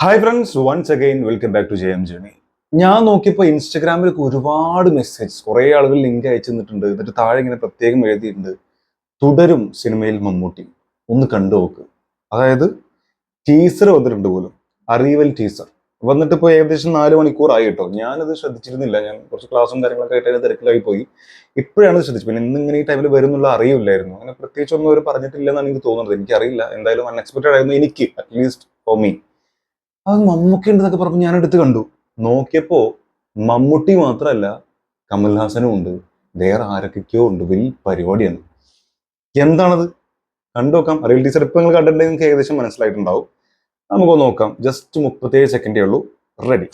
Hi friends, once again welcome back to JM journey. ഞാൻ നോക്കിയപ്പോൾ ഇൻസ്റ്റഗ്രാമിലൊക്കെ ഒരുപാട് മെസ്സേജ് കുറേ ആളുകൾ ലിങ്ക് അയച്ചു തന്നിട്ടുണ്ട്. എന്നിട്ട് താഴെ ഇങ്ങനെ പ്രത്യേകം എഴുതിയിട്ടുണ്ട്, തുടരും സിനിമയിൽ മമ്മൂട്ടി ഒന്ന് കണ്ടു നോക്ക്. അതായത് ടീസർ വന്നിട്ടുണ്ട് പോലും, അറിവൽ ടീസർ വന്നിട്ട് ഇപ്പോൾ ഏകദേശം 4 മണിക്കൂറായി കേട്ടോ. ഞാനത് ശ്രദ്ധിച്ചിരുന്നില്ല, ഞാൻ കുറച്ച് ക്ലാസ്സും കാര്യങ്ങളൊക്കെ ആയിട്ട് അതിന് തിരക്കിലായി പോയി. ഇപ്പോഴാണ് ശ്രദ്ധിച്ചത്. പിന്നെ ഇന്നിങ്ങനെ ഈ ടൈമിൽ വരുന്നുള്ള അറിയില്ലായിരുന്നു. അങ്ങനെ പ്രത്യേകിച്ചൊന്നും അവർ പറഞ്ഞിട്ടില്ലെന്നാണ് എനിക്ക് തോന്നുന്നത്. എനിക്കറിയില്ല, എന്തായാലും അൺഎക്സ്പെക്ടഡ് ആയിരുന്നു എനിക്ക്, അറ്റ്ലീസ്റ്റ് ഫോർ മീ. അത് മമ്മൂട്ടി ഉണ്ടെന്നൊക്കെ പറഞ്ഞ് ഞാൻ എടുത്ത് കണ്ടു. നോക്കിയപ്പോ മമ്മൂട്ടി മാത്രമല്ല, കമൽഹാസനും ഉണ്ട്, വേറെ ആരൊക്കെയോ ഉണ്ട്. വലിയ പരിപാടിയാണ്. എന്താണത്? കണ്ടു നോക്കാം. റിയൽ ടീച്ചർ ഇപ്പൊ നിങ്ങൾ കണ്ടിട്ടുണ്ടെങ്കിൽ നിങ്ങൾക്ക് ഏകദേശം മനസ്സിലായിട്ടുണ്ടാവും. നമുക്കൊന്ന് നോക്കാം. ജസ്റ്റ് 37 സെക്കൻഡേ ഉള്ളൂ. Ready.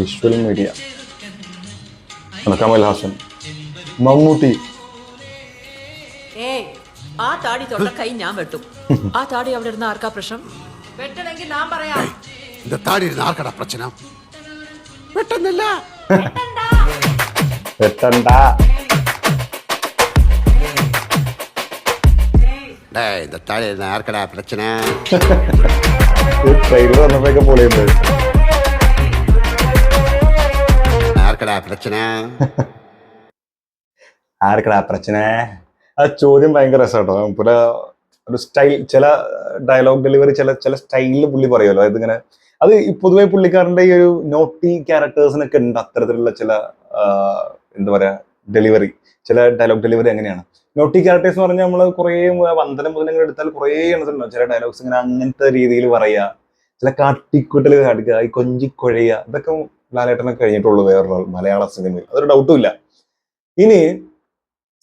Visual media, Kamal Haasan, Mammootty. ഏയ്, ആ താടി തൊട്ട കൈ ഞാൻ വെട്ടും. ആ താടി അവിടെ ഇരുന്ന ആർക്കാ പ്രശ്നം? വെട്ടണമെങ്കിൽ ഞാൻ പറയാം. இந்த தாடி ஆர்க்கடா பிரச்சனை வெட்டന്നില്ല വെട്ടണ്ട. இந்த தாடி ஆர்க்கடா பிரச்சனை ട്രെയിലർ വന്നപ്പോഴൊക്കെ പൊളിയുണ്ട്. ആർക്കടാ പ്രശ്ന ആർക്കടാ പ്രശ്ന? ആ ചോദ്യം ഭയങ്കര രസമാട്ടോ. പുള്ളി ഒരു സ്റ്റൈൽ, ചില ഡയലോഗ് ഡെലിവറി ചില ചില സ്റ്റൈലിൽ പുള്ളി പറയുമല്ലോ. അതായത് ഇങ്ങനെ അത് പൊതുവെ പുള്ളിക്കാരന്റെ ഈ ഒരു നോട്ടി ക്യാരക്ടേഴ്സിനൊക്കെ ഉണ്ട് അത്തരത്തിലുള്ള ചില എന്താ പറയാ ഡെലിവറി, ചില ഡയലോഗ് ഡെലിവറി അങ്ങനെയാണ്. നോട്ടി ക്യാരക്ടേഴ്സ് എന്ന് പറഞ്ഞാൽ നമ്മൾ കുറേ വന്ദനം മുതൽ എടുത്താൽ കുറേ എണ്ണത്തിലുണ്ടാവും. ചില ഡയലോഗ്സ് ഇങ്ങനെ അങ്ങനത്തെ രീതിയിൽ പറയുക, ചില കാട്ടിക്കൂട്ടൽ കാട്ടുക, ഈ കൊഞ്ചിക്കൊഴയുക, ഇതൊക്കെ ലാലേട്ടനൊക്കെ കഴിഞ്ഞിട്ടുള്ളൂ വേറൊരാൾ മലയാള സിനിമയിൽ, അതൊരു ഡൗട്ടും ഇല്ല. ഇനി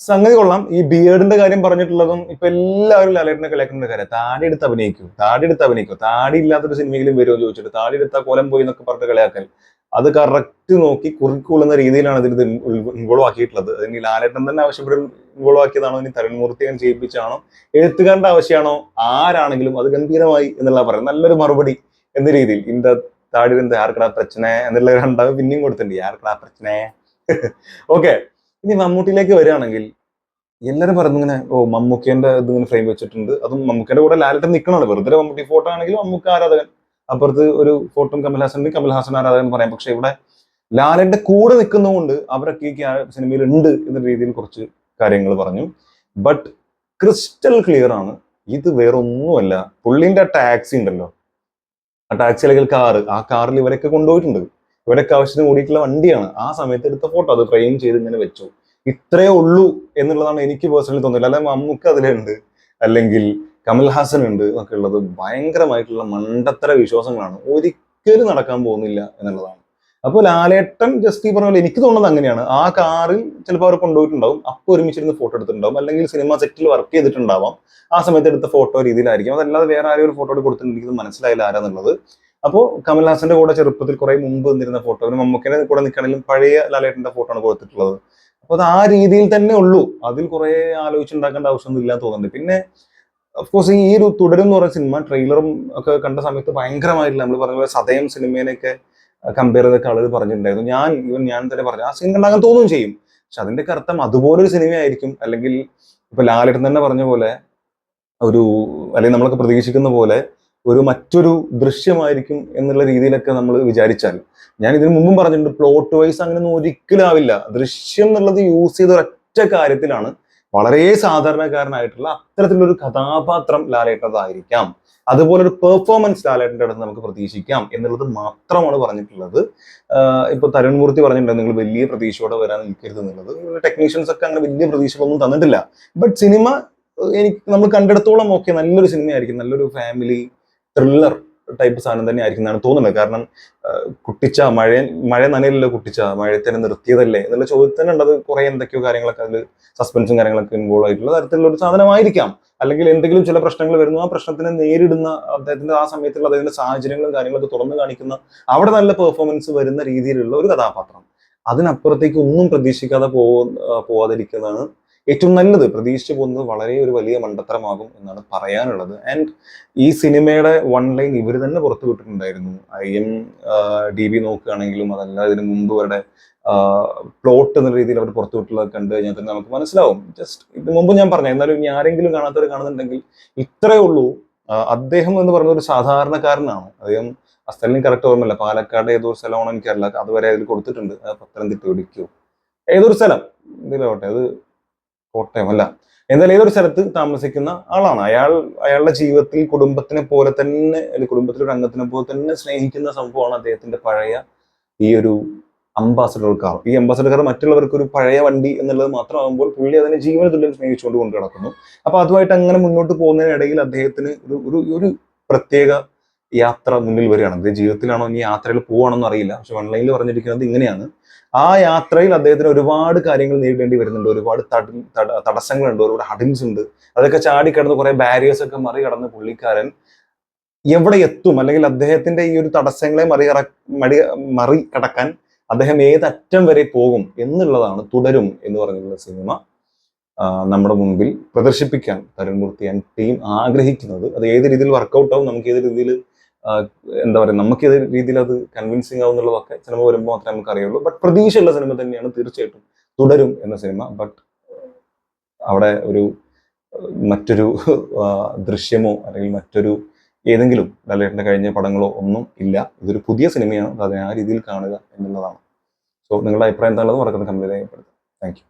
സംഗതി കൊള്ളാം. ഈ ബിയേർഡിന്റെ കാര്യം പറഞ്ഞിട്ടുള്ളതും ഇപ്പൊ എല്ലാവരും ലാലേട്ടനെ കളിയാക്കുന്ന കാര്യം, താടി എടുത്ത് അഭിനയിക്കൂ, താടി എടുത്ത് അഭിനയിക്കൂ, താടി ഇല്ലാത്തൊരു സിനിമയിലും വരുമോ ചോദിച്ചിട്ട് താടി എടുത്താൽ കോലം പോയി എന്നൊക്കെ പറഞ്ഞിട്ട് കളിയാക്കൽ. അത് കറക്റ്റ് നോക്കി കുറിക്കൊള്ളുന്ന രീതിയിലാണ് ഇതിൽ ഇൻവോൾവ് ആക്കിയിട്ടുള്ളത്. അതിന് ലാലേട്ടൻ തന്നെ ആവശ്യപ്പെട്ട് ഇൻവോൾവ് ആക്കിയതാണോ, ഇനി തരുൺമൂർത്തി അങ്ങനെ ചെയ്യിപ്പിച്ചാണോ, എഴുത്തുകാരന്റെ ആവശ്യമാണോ, ആരാണെങ്കിലും അത് ഗംഭീരമായി എന്നുള്ള പറയാം. നല്ലൊരു മറുപടി എന്ന രീതിയിൽ ഇന്ത താടി എന്ത് ആർക്കടാ പ്രശ്ന എന്നുള്ള രണ്ടാമത് പിന്നെയും കൊടുത്തിട്ടുണ്ട്, ആർക്കടാ പ്രശ്ന. ഓക്കെ, ഇനി മമ്മൂട്ടിയിലേക്ക് വരികയാണെങ്കിൽ എല്ലാവരും പറഞ്ഞു ഇങ്ങനെ, മമ്മൂക്കേന്റെ ഇതിങ്ങനെ ഫ്രെയിം വെച്ചിട്ടുണ്ട്, അതും മമ്മൂക്കേന്റെ കൂടെ ലാലേട്ടൻ നിൽക്കണമാണ്. വെറുതെ മമ്മൂട്ടി ഫോട്ടോ ആണെങ്കിലും മമ്മൂക്ക ആരാധകൻ, അപ്പുറത്ത് ഒരു ഫോട്ടോ കമൽഹാസന്റെ കമൽഹാസൻ ആരാധകൻ പറയാം. പക്ഷെ ഇവിടെ ലാലേട്ടന്റെ കൂടെ നിൽക്കുന്നതുകൊണ്ട് അവരൊക്കെ ഈ സിനിമയിൽ ഉണ്ട് എന്ന രീതിയിൽ കുറച്ച് കാര്യങ്ങൾ പറഞ്ഞു. ബട്ട് ക്രിസ്റ്റൽ ക്ലിയർ ആണ്, ഇത് വേറൊന്നുമല്ല. പുള്ളിന്റെ ടാക്സി ഉണ്ടല്ലോ, ആ ടാക്സി അല്ലെങ്കിൽ കാറ്, ആ കാറിൽ ഇവരൊക്കെ കൊണ്ടുപോയിട്ടുണ്ട്. ഇവരൊക്കെ ആവശ്യത്തിന് കൂടിയിട്ടുള്ള വണ്ടിയാണ്. ആ സമയത്ത് എടുത്ത ഫോട്ടോ അത് ഫ്രെയിം ചെയ്ത് ഇങ്ങനെ വെച്ചു. ഇത്രയേ ഉള്ളൂ എന്നുള്ളതാണ് എനിക്ക് പേഴ്സണലി തോന്നുന്നില്ല. അല്ലെ മമ്മൂക്ക അതിലുണ്ട്, അല്ലെങ്കിൽ കമൽഹാസൻ ഉണ്ട് എന്നൊക്കെ ഉള്ളത് ഭയങ്കരമായിട്ടുള്ള മണ്ടത്തര വിശ്വാസങ്ങളാണ്, ഒരിക്കലും നടക്കാൻ പോകുന്നില്ല എന്നുള്ളതാണ്. അപ്പോൾ ലാലേട്ടൻ ജസ്റ്റ് ഈ പറഞ്ഞ പോലെ എനിക്ക് തോന്നുന്നത് അങ്ങനെയാണ്. ആ കാറിൽ ചിലപ്പോൾ അവർ കൊണ്ടുപോയിട്ടുണ്ടാവും, അപ്പോൾ ഒരുമിച്ചിരുന്ന് ഫോട്ടോ എടുത്തിട്ടുണ്ടാവും, അല്ലെങ്കിൽ സിനിമ സെറ്റിൽ വർക്ക് ചെയ്തിട്ടുണ്ടാവാം, ആ സമയത്ത് എടുത്ത ഫോട്ടോ രീതിയിലായിരിക്കും. അതല്ലാതെ വേറെ ആരും ഒരു ഫോട്ടോ കൊടുത്തിട്ടുണ്ട് എനിക്ക് മനസ്സിലായില്ല ആരാന്നുള്ളത്. അപ്പോൾ കമൽഹാസന്റെ കൂടെ ചെറുപ്പത്തിൽ കുറെ മുമ്പ് നിന്നിരുന്ന ഫോട്ടോ, പിന്നെ മമ്മൂക്കിനെ കൂടെ നിൽക്കണമെങ്കിലും പഴയ ലാലേട്ടന്റെ ഫോട്ടോ ആണ് കൊടുത്തിട്ടുള്ളത്. അപ്പൊ അത് ആ രീതിയിൽ തന്നെ ഉള്ളൂ, അതിൽ കുറെ ആലോചിച്ചുണ്ടാക്കേണ്ട ആവശ്യമൊന്നും ഇല്ലാന്ന് തോന്നുന്നുണ്ട്. പിന്നെ അഫ്കോഴ്സ് ഈ ഒരു തുടരും എന്ന് പറയുന്ന സിനിമ ട്രെയിലറും ഒക്കെ കണ്ട സമയത്ത് ഭയങ്കരമായിട്ടില്ല, നമ്മൾ പറഞ്ഞ പോലെ സതയം സിനിമേനെയൊക്കെ കമ്പയർ ചെയ്തൊക്കെ ആളുകൾ പറഞ്ഞിട്ടുണ്ടായിരുന്നു. ഞാൻ തന്നെ പറഞ്ഞു ആ സിനിമ ഉണ്ടാകാൻ തോന്നുകയും ചെയ്യും. പക്ഷെ അതിന്റെയൊക്കെ അർത്ഥം അതുപോലൊരു സിനിമയായിരിക്കും, അല്ലെങ്കിൽ ഇപ്പൊ ലാലേട്ടൻ തന്നെ പറഞ്ഞ പോലെ ഒരു, അല്ലെങ്കിൽ നമ്മളൊക്കെ പ്രതീക്ഷിക്കുന്ന പോലെ ഒരു മറ്റൊരു ദൃശ്യമായിരിക്കും എന്നുള്ള രീതിയിലൊക്കെ നമ്മൾ വിചാരിച്ചാൽ, ഞാൻ ഇതിനു മുമ്പും പറഞ്ഞിട്ടുണ്ട്, പ്ലോട്ട് വൈസ് അങ്ങനെയൊന്നും ഒരിക്കലും ആവില്ല. ദൃശ്യം എന്നുള്ളത് യൂസ് ചെയ്ത ഒരൊറ്റ കാര്യത്തിലാണ് വളരെ സാധാരണക്കാരനായിട്ടുള്ള അത്തരത്തിലൊരു കഥാപാത്രം ലാലേട്ടതായിരിക്കാം, അതുപോലെ ഒരു പെർഫോമൻസ് ലാലേട്ടൻ്റെ അടുത്ത് നമുക്ക് പ്രതീക്ഷിക്കാം എന്നുള്ളത് മാത്രമാണ് പറഞ്ഞിട്ടുള്ളത്. ഇപ്പൊ തരുൺമൂർത്തി പറഞ്ഞിട്ടുണ്ട് നിങ്ങൾ വലിയ പ്രതീക്ഷയോടെ വരാൻ നിൽക്കരുത് എന്നുള്ളത്. ടെക്നീഷ്യൻസ് ഒക്കെ അങ്ങനെ വലിയ പ്രതീക്ഷകളൊന്നും തന്നിട്ടില്ല. ബട്ട് സിനിമ എനിക്ക് നമ്മൾ കണ്ടിടത്തോളം ഓക്കെ, നല്ലൊരു സിനിമയായിരിക്കും, നല്ലൊരു ഫാമിലി ത്രില്ലർ ടൈപ്പ് സാധനം തന്നെ ആയിരിക്കും എന്നാണ് തോന്നുന്നത്. കാരണം കുട്ടിച്ച മഴ നനയല്ലോ, കുട്ടിച്ച മഴയെ നിർത്തിയതല്ലേ എന്നുള്ള ചോദ്യത്തിന് ഉണ്ടത് കുറെ എന്തൊക്കെയോ കാര്യങ്ങളൊക്കെ അതിൽ സസ്പെൻസും കാര്യങ്ങളൊക്കെ ഇൻവോൾവ് ആയിട്ടുള്ള തരത്തിലുള്ള ഒരു സാധനമായിരിക്കാം. അല്ലെങ്കിൽ എന്തെങ്കിലും ചില പ്രശ്നങ്ങൾ വരുന്നു, ആ പ്രശ്നത്തിനെ നേരിടുന്ന അദ്ദേഹത്തിന്റെ ആ സമയത്തുള്ള അദ്ദേഹത്തിന്റെ സാഹചര്യങ്ങളും കാര്യങ്ങളൊക്കെ തുറന്നു കാണിക്കുന്ന, അവിടെ നല്ല പെർഫോമൻസ് വരുന്ന രീതിയിലുള്ള ഒരു കഥാപാത്രം. അതിനപ്പുറത്തേക്ക് ഒന്നും പ്രതീക്ഷിക്കാതെ പോവാതിരിക്കുന്നതാണ് ഏറ്റവും നല്ലത്. പ്രതീക്ഷിച്ചു പോകുന്നത് വളരെ ഒരു വലിയ മണ്ടത്തരമാകും എന്നാണ് പറയാനുള്ളത്. ആൻഡ് ഈ സിനിമയുടെ വൺ ലൈൻ ഇവർ തന്നെ പുറത്തു വിട്ടിട്ടുണ്ടായിരുന്നു. IMDb നോക്കുകയാണെങ്കിലും അതല്ല ഇതിനു മുമ്പ് അവരുടെ പ്ലോട്ട് എന്ന രീതിയിൽ അവർ പുറത്തു വിട്ടുള്ളത് കണ്ടു കഴിഞ്ഞാൽ തന്നെ നമുക്ക് മനസ്സിലാവും. ജസ്റ്റ് ഇത് മുമ്പ് ഞാൻ പറഞ്ഞു, എന്നാലും ഇനി ആരെങ്കിലും കാണാത്തവർ കാണുന്നുണ്ടെങ്കിൽ ഇത്രയേ ഉള്ളൂ, അദ്ദേഹം എന്ന് പറയുന്ന ഒരു സാധാരണക്കാരനാണ്. അദ്ദേഹം ആ സ്ഥലം എനിക്ക് കറക്റ്റ് ഓർമ്മയില്ല, പാലക്കാട് ഏതൊരു സ്ഥലമാണോ എനിക്കറിയില്ല, അതുവരെ അതിൽ കൊടുത്തിട്ടുണ്ട്. പത്തനംതിട്ട ഇടുക്കിയോ ഏതൊരു സ്ഥലം ഇതിലോട്ടെ, അത് കോട്ടയം അല്ല, എന്തായാലും ഏതൊരു സ്ഥലത്ത് താമസിക്കുന്ന ആളാണ് അയാൾ. അയാളുടെ ജീവിതത്തിൽ കുടുംബത്തിനെ പോലെ തന്നെ, അല്ലെങ്കിൽ കുടുംബത്തിലെ ഒരു അംഗത്തിനെ പോലെ തന്നെ സ്നേഹിക്കുന്ന സംഭവമാണ് അദ്ദേഹത്തിന്റെ പഴയ ഈ ഒരു അംബാസഡർ കാർ. ഈ അംബാസഡർ കാർ മറ്റുള്ളവർക്ക് ഒരു പഴയ വണ്ടി എന്നുള്ളത് മാത്രമാകുമ്പോൾ പുള്ളി അതിനെ ജീവന തുല്യം സ്നേഹിച്ചുകൊണ്ട് കൊണ്ട് കിടക്കുന്നു. അപ്പൊ അതുമായിട്ട് അങ്ങനെ മുന്നോട്ട് പോകുന്നതിനിടയിൽ അദ്ദേഹത്തിന് ഒരു പ്രത്യേക യാത്ര മുന്നിൽ വരികയാണ്. അദ്ദേഹം ജീവിതത്തിലാണോ ഇനി യാത്രയിൽ പോവാണെന്ന് അറിയില്ല, പക്ഷെ ഓൺലൈനിൽ പറഞ്ഞിരിക്കുന്നത് ഇങ്ങനെയാണ്. ആ യാത്രയിൽ അദ്ദേഹത്തിന് ഒരുപാട് കാര്യങ്ങൾ നേരിടേണ്ടി വരുന്നുണ്ട്, ഒരുപാട് തടസ്സങ്ങളുണ്ട്, ഒരുപാട് ഹഡിൽസ് ഉണ്ട്. അതൊക്കെ ചാടിക്കടന്ന് കുറെ ബാരിയേഴ്സ് ഒക്കെ മറികടന്ന് പുള്ളിക്കാരൻ എവിടെ എത്തും, അല്ലെങ്കിൽ അദ്ദേഹത്തിന്റെ ഈ ഒരു തടസ്സങ്ങളെ മറികടക്കാൻ അദ്ദേഹം ഏതറ്റം വരെ പോകും എന്നുള്ളതാണ് തുടരും എന്ന് പറഞ്ഞിട്ടുള്ള സിനിമ നമ്മുടെ മുമ്പിൽ പ്രദർശിപ്പിക്കാൻ തരുൺ മൂർത്തി ആൻഡ് ടീം ആഗ്രഹിക്കുന്നത്. അത് ഏത് രീതിയിൽ വർക്കൗട്ട് ആവും, നമുക്ക് ഏത് രീതിയിൽ എന്താ പറയുക, നമുക്ക് ഏത് രീതിയിൽ അത് കൺവിൻസിങ് ആവും എന്നുള്ളതൊക്കെ സിനിമ വരുമ്പോൾ മാത്രമേ നമുക്ക് അറിയുള്ളൂ. ബട്ട് പ്രതീക്ഷയുള്ള സിനിമ തന്നെയാണ് തീർച്ചയായിട്ടും തുടരും എന്ന സിനിമ. ബട്ട് അവിടെ ഒരു മറ്റൊരു ദൃശ്യമോ അല്ലെങ്കിൽ മറ്റൊരു ഏതെങ്കിലും ലാലേട്ടൻ്റെ കഴിഞ്ഞ പടങ്ങളോ ഒന്നും ഇല്ല. ഇതൊരു പുതിയ സിനിമയാണ്, അതിനെ ആ രീതിയിൽ കാണുക എന്നുള്ളതാണ്. സോ നിങ്ങളുടെ അഭിപ്രായം എന്താണെന്ന് മറക്കുന്ന കമന്റ് രേഖപ്പെടുത്തുക. Thank you.